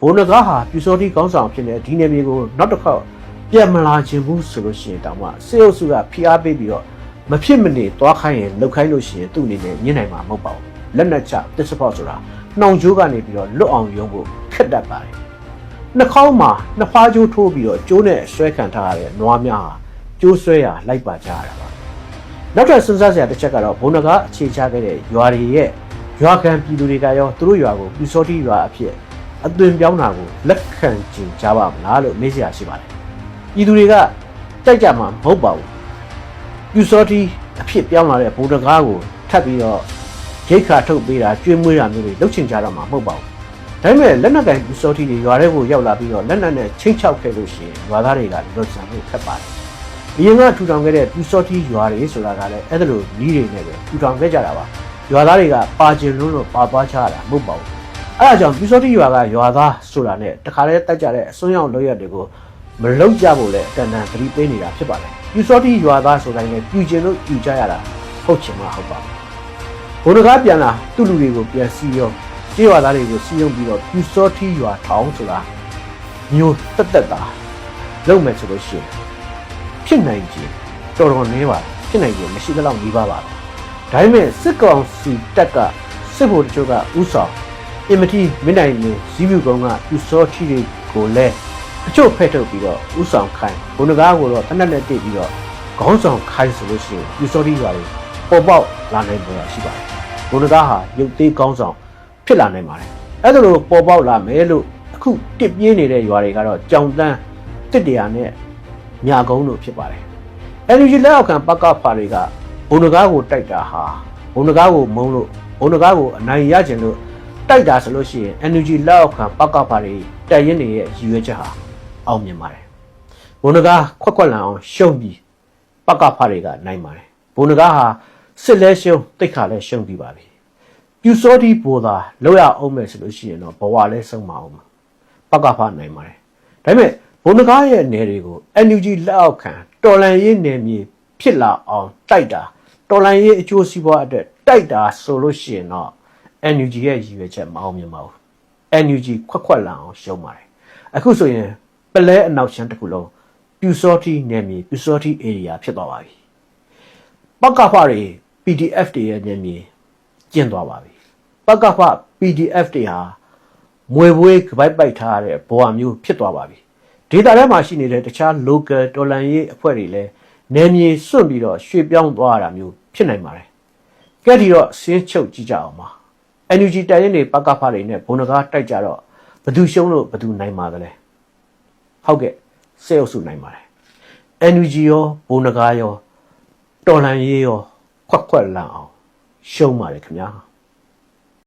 ဘုံနဂါဟာပြူစောတိကောင်းဆောင်ဖြစ်နေဒီနယ်မြေကိုနောက်တစ်ခေါက်ပြန်မလာခြင်းဘူးဆိုလို့ရှိရင်တောင်မှစေအုပ်စုကဖိအားပေးပြီးတော့မဖြစ်မနေသွားခိုင်းရင်လှုပ်ခိုင်းလို့ရှိရင်သူ့အနေနဲ့ညှဉ်းနိုင်မှာမဟုတ်ပါဘူးလက်နက်ချတစ်စပေါက်ဆိုတာနှောင်ကြိုးကနေပြီးတော့လွတ်အောင်ရုံးဖို့ခက်တတ်ပါတယ်နှာခေါင်းမှာနှစ်ဖားကြိုးထိုးပြီးတော့ကျိုးနဲ့ဆွဲခံထားရတဲ့နွားများဟာကျိုးဆွဲရလိုက်ပါကြရတာပါနောက်ထပ်စဉ်းစားစရာတစ်ချက်ကတော့ဘုံနဂါအခြေချခဲ့တဲ့ရွာတွေရဲ့ရွာခံပြည်သူတွေကရောသူတို့ရွာကိုပြူစောတိရွာအဖြစ်အသွင်ပြောင်းတာကိုလက်ခံကြင်ကြပါမလားလို့မေးစရာရှိပါတယ်ပြည်သူတွေကတိုက်ကြမှာမဟုတ်ပါဘူးပြူစောတိအဖြစ်ပြောင်းလာတဲ့ဘုံနဂါကိုထပ်ပြီးတော့ရိတ်ခါထုတ်ပေးတာကျွေးမွေးတာမျိုးတွေလုပ်ချင်ကြတော့မှာမဟုတ်ပါဘူးဒါပေမဲ့လက်နက်ကင်ပြူစောတိတွေရွာထဲကိုရောက်လာပြီးတော့လက်နက်နဲ့ချင်းချောက်ခဲ့လို့ရှိရင်ရွာသားတွေကလွတ်ဆန်ဖို့ခက်ပါတယ်အရင်ကထူထောင်ခဲ့တဲ့ပြူစောတိရွာတွေဆိုတာကလည်းအဲ့ဒါလိုနီးတွေနဲ့ပဲထူထောင်ခဲ့ကြတာပါရွာသားတွေကပါကျင်လို့ပါသွားကြတာမဟုတ်ပါဘူးအဲ့ဒါကြောင့်ပြူစောတိရွာကရွာသားဆိုတာနဲ့တခါတည်းတိုက်ကြတဲ့အစွန်းရောက်လုပ်ရက်တွေကိုမလုပ်ကြဖို့လည်းအတန်တန်သတိပေးနေတာဖြစ်ပါတယ်ပြူစောတိရွာသားဆိုတိုင်းလည်းပြူကျင်လို့ပြူကြရတာဟုတ်ချင်မှဟုတ်ပါဘူးဘုံနဂါပြန်လာသူ့လူတွေကိုပြန်စီရောကြေးရွာသားတွေကိုစီယုံပြီးတော့ပြူစောတိရွာထောင်ဆိုတာမျိုးတက်တက်တာလုပ်မယ်ဆိုလို့ရှိရင်ဖြစ်နိုင်ကြတော်တော်နည်းပါဖြစ်နိုင်ကြမရှိသလောက်နေပါပါဒါပေမဲ့စစ်ကောင်စီတပ်ကစစ်ဗိုလ်တချို့ကဥဆောင်အင်မတီမင်းနိုင်နေဇီးမြူကုန်းကပြူစောတိတွေကိုလည်းအချို့ဖဲ့ထုတ်ပြီးတော့ဥဆောင်ခိုင်းဘုံနဂါကိုတော့တနက်နဲ့တိတ်ပြီးတော့ခေါင်းဆောင်ခိုင်းဆိုလို့ရှိရင်ပြူစောတိရွာတွေပေါ်ပေါက်လာနိုင်ပေါ်ရှိပါတယ်ဘုံနဂါဟာရုပ်သေးကောင်းဆောင်ဖြစ်လာနိုင်ပါတယ်အဲ့ဒါလိုပေါ်ပေါက်လာမယ်လို့အခုတစ်ပြေးနေတဲ့ရွာတွေကတော့ကြောင်တန်းတစ်တရာနဲ့ညာကုန်းတို့ဖြစ်ပါတယ် NUG လက်အောက်ခံပကဖာတွေကဘုံနဂါကိုတိုက်တာဟာဘုံနဂါကိုမုံလို့ဘုံနဂါကိုအနိုင်ရခြင်းလို့တိုက်တာဆိုလို့ရှိရင် NUG လက်အောက်ခံပကဖာတွေတိုက်ရင်တွေရဲ့ရည်ရွယ်ချက်ဟာအောင်မြင်ပါတယ်ဘုံနဂါခွက်ခွက်လန်အောင်ရှုံးပြီးပကဖာတွေကနိုင်ပါတယ်ဘုံနဂါဟာစစ်လဲရှုံးတိတ်ခါလဲရှုံးပြီးပါပြီပြူစောတိပေါ်သာလောက်ရအောင်မယ်ဆိုလို့ရှိရင်တော့ဘဝလဲဆုံးမအောင်ပကဖာနိုင်ပါတယ်ဒါပေမဲ့ဘုံနဂါရဲ့နယ်တွေကို NUG လက်အောက်ခံတော်လန်ရေးနယ်မြေဖြစ်လာအောင်တိုက်တာတော်လန်ရေးအကျိုးစီးပွားအတွက်တိုက်တာဆိုလို့ရှိရင်တော့ NUG ရဲ့ရည်ရွယ်ချက်မအောင်မြင်ပါဘူး NUG ခွက်ခွက်လန်အောင်ရှုံးပါတယ်အခုဆိုရင်ပလဲအနောက်ချမ်းတစ်ခုလုံးပြူစောတိနယ်မြေပြူစောတိ area ဖြစ်သွားပါပြီပကဖတွေ PDF တွေရဲ့နယ်မြေကျင်းသွားပါပြီပကဖ PDF တွေဟာမွေဘွေးကပိုက်ပိုက်ထားတဲ့ဘဝမျိုးဖြစ်သွားပါပြီဒေတာထဲမှာရှိနေတဲ့တခြား local တော်လန်ရေးအဖွဲ့တွေလည်းနယ်မြေစွန့်ပြီးတော့ရွှေ့ပြောင်းသွားတာမျိုးဖြစ်နိုင်ပါတယ်ကဲဒီတော့ဆင်းချုပ်ကြည့်ကြအောင်ပါ NUG တိုင်ရင်တွေပကဖတွေနဲ့ဘုံနဂါတိုက်ကြတော့ဘသူရှုံးလို့ဘသူနိုင်ပါသလဲဟုတ်ကဲ့စေအုပ်စုနိုင်ပါတယ် NUG ရောဘုံနဂါရောတော်လန်ရေးရောခွက်ခွက်လန်အောင်ရှုံးပါတယ်ခင်ဗျာ